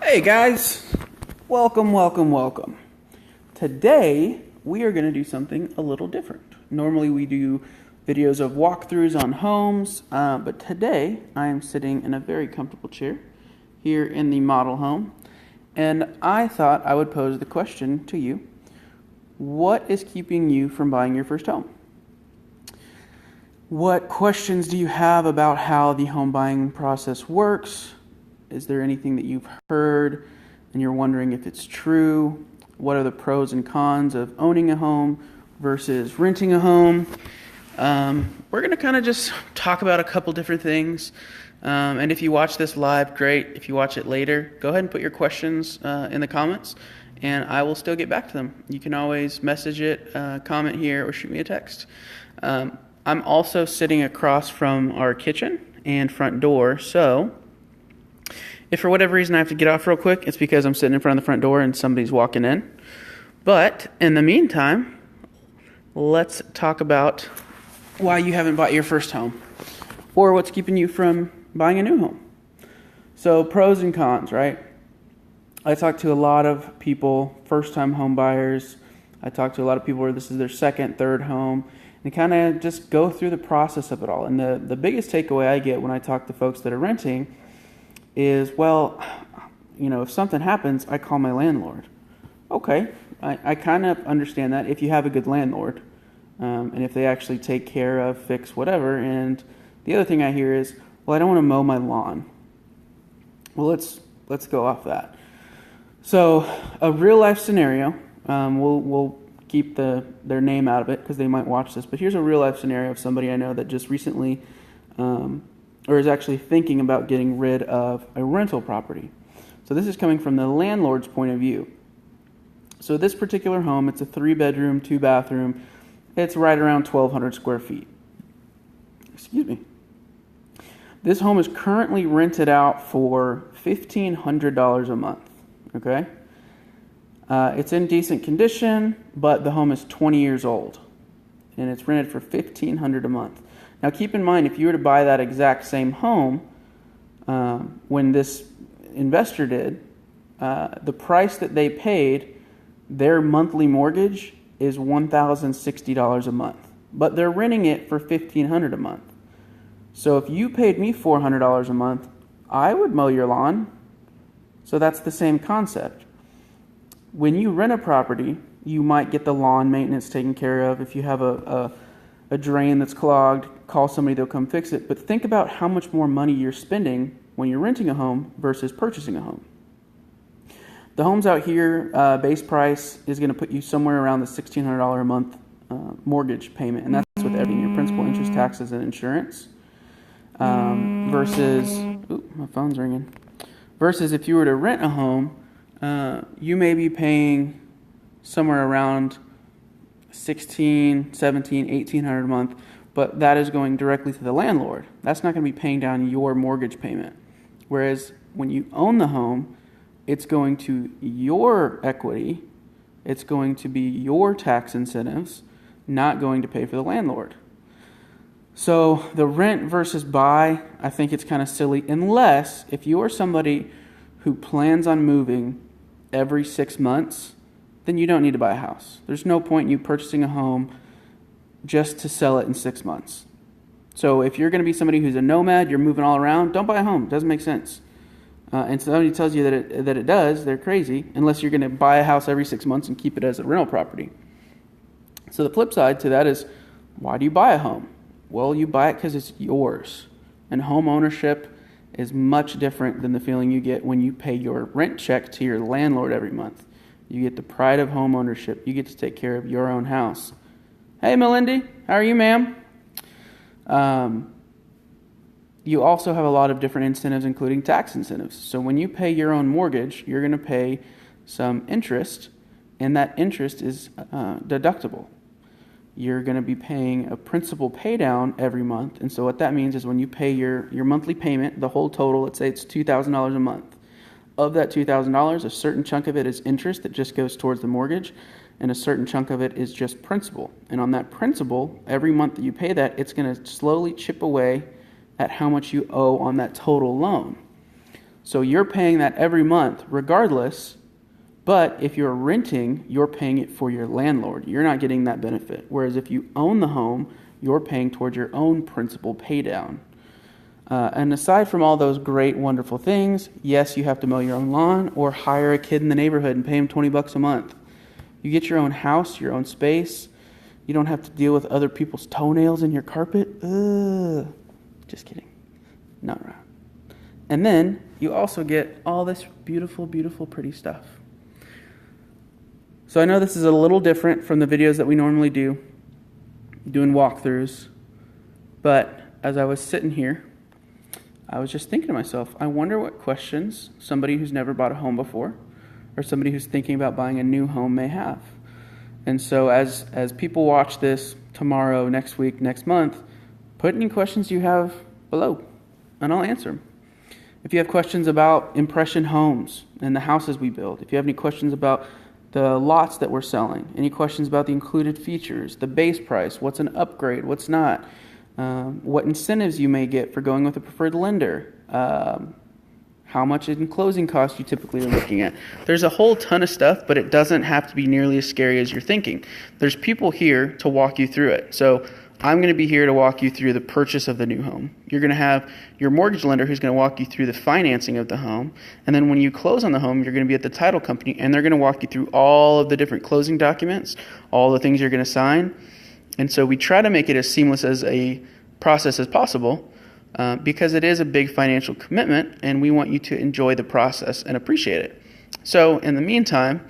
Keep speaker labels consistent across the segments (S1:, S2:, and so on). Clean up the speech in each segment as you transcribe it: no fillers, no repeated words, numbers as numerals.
S1: Hey guys, welcome. Today we are going to do something a little different. Normally we do videos of walkthroughs on homes, but today I am sitting in a very comfortable chair here in the model home, and I thought I would pose the question to you: what is keeping you from buying your first home? What questions do you have about how the home buying process works? Is there anything that you've heard and you're wondering if it's true? What are the pros and cons of owning a home versus renting a home? We're going to kind of just talk about a couple different things. And if you watch this live, great. If you watch it later, go ahead and put your questions in the comments, and I will still get back to them. You can always message it, comment here, or shoot me a text. I'm also sitting across from our kitchen and front door, so if for whatever reason I have to get off real quick, it's because I'm sitting in front of the front door and somebody's walking in. But in the meantime, let's talk about why you haven't bought your first home or what's keeping you from buying a new home. So pros and cons, right? I talk to a lot of people, first-time home buyers. I talk to a lot of people where this is their second, third home, and kind of just go through the process of it all. And the biggest takeaway I get when I talk to folks that are renting is, well, if something happens, I call my landlord. Okay, I kind of understand that if you have a good landlord, and if they actually take care of, fix, whatever. And the other thing I hear is, well, I don't want to mow my lawn. Well, let's go off that. So a real life scenario, we'll keep their name out of it because they might watch this, but here's a real life scenario of somebody I know that just recently or is actually thinking about getting rid of a rental property. So this is coming from the landlord's point of view. So this particular home, it's a 3-bedroom, 2-bathroom. It's right around 1,200 square feet. Excuse me. This home is currently rented out for $1,500 a month. Okay? It's in decent condition, but the home is 20 years old, and it's rented for $1,500 a month. Now, keep in mind, if you were to buy that exact same home when this investor did, the price that they paid, their monthly mortgage is $1,060 a month. But they're renting it for $1,500 a month. So if you paid me $400 a month, I would mow your lawn. So that's the same concept. When you rent a property, you might get the lawn maintenance taken care of. If you have a drain that's clogged, call somebody, they'll come fix it. But think about how much more money you're spending when you're renting a home versus purchasing a home. The homes out here, base price is going to put you somewhere around the $1,600 a month mortgage payment, and that's with everything, your principal, interest, taxes, and insurance. Versus, my phone's ringing. Versus if you were to rent a home, you may be paying somewhere around $1,600, $1,700, $1,800 a month, but that is going directly to the landlord. That's not going to be paying down your mortgage payment. Whereas when you own the home, it's going to your equity, it's going to be your tax incentives, not going to pay for the landlord. So the rent versus buy, I think it's kind of silly, unless if you are somebody who plans on moving every 6 months, then you don't need to buy a house. There's no point in you purchasing a home just to sell it in 6 months. So if you're going to be somebody who's a nomad, you're moving all around, don't buy a home. It doesn't make sense. And somebody tells you that it does, they're crazy, unless you're going to buy a house every 6 months and keep it as a rental property. So the flip side to that is, why do you buy a home? Well, you buy it because it's yours. And home ownership is much different than the feeling you get when you pay your rent check to your landlord every month. You get the pride of home ownership. You get to take care of your own house. Hey, Melindy, how are you, ma'am? You also have a lot of different incentives, including tax incentives. So when you pay your own mortgage, you're going to pay some interest, and that interest is deductible. You're going to be paying a principal pay down every month. And so what that means is when you pay your monthly payment, the whole total, let's say it's $2,000 a month. Of that $2,000, a certain chunk of it is interest that just goes towards the mortgage, and a certain chunk of it is just principal. And on that principal, every month that you pay that, it's going to slowly chip away at how much you owe on that total loan. So you're paying that every month regardless, but if you're renting, you're paying it for your landlord. You're not getting that benefit. Whereas if you own the home, you're paying towards your own principal pay down. And aside from all those great, wonderful things, yes, you have to mow your own lawn or hire a kid in the neighborhood and pay him $20 a month. You get your own house, your own space. You don't have to deal with other people's toenails in your carpet. Ugh. Just kidding. Not right. And then you also get all this beautiful, beautiful, pretty stuff. So I know this is a little different from the videos that we normally do, doing walkthroughs. But as I was sitting here, I was just thinking to myself, I wonder what questions somebody who's never bought a home before or somebody who's thinking about buying a new home may have. And so as people watch this tomorrow, next week, next month, put any questions you have below, and I'll answer them. If you have questions about impression homes and the houses we build, if you have any questions about the lots that we're selling, any questions about the included features, the base price, what's an upgrade, what's not, what incentives you may get for going with a preferred lender, how much in closing costs you typically are looking at. There's a whole ton of stuff, but it doesn't have to be nearly as scary as you're thinking. There's people here to walk you through it. So I'm going to be here to walk you through the purchase of the new home. You're going to have your mortgage lender who's going to walk you through the financing of the home. And then when you close on the home, you're going to be at the title company, and they're going to walk you through all of the different closing documents, all the things you're going to sign. And so we try to make it as seamless as a process as possible because it is a big financial commitment, and we want you to enjoy the process and appreciate it. So in the meantime,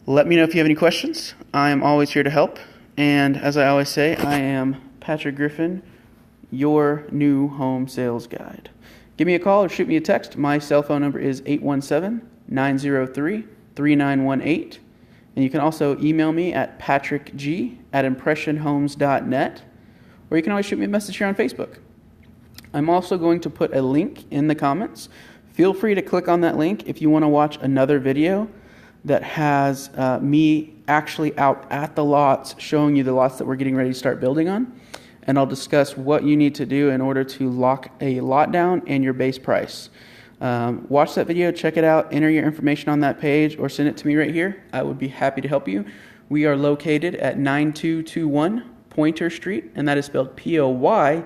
S1: let me know if you have any questions. I am always here to help. And as I always say, I am Patrick Griffin, your new home sales guide. Give me a call or shoot me a text. My cell phone number is 817-903-3918. And you can also email me at patrickg@impressionhomes.net. Or you can always shoot me a message here on Facebook. I'm also going to put a link in the comments. Feel free to click on that link if you want to watch another video that has me actually out at the lots, showing you the lots that we're getting ready to start building on. And I'll discuss what you need to do in order to lock a lot down and your base price. Watch that video, check it out, enter your information on that page, or send it to me right here. I would be happy to help you. We are located at 9221 Poynter Street, and that is spelled Poynter,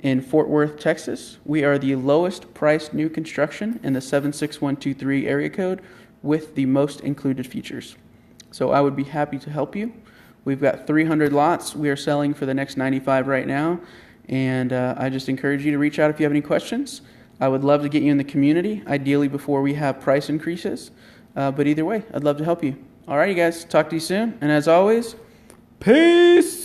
S1: in Fort Worth, Texas. We are the lowest priced new construction in the 76123 area code with the most included features. So I would be happy to help you. We've got 300 lots we are selling for the next 95 right now, and I just encourage you to reach out if you have any questions. I would love to get you in the community, ideally before we have price increases, but either way, I'd love to help you. All right, you guys, talk to you soon, and as always, peace!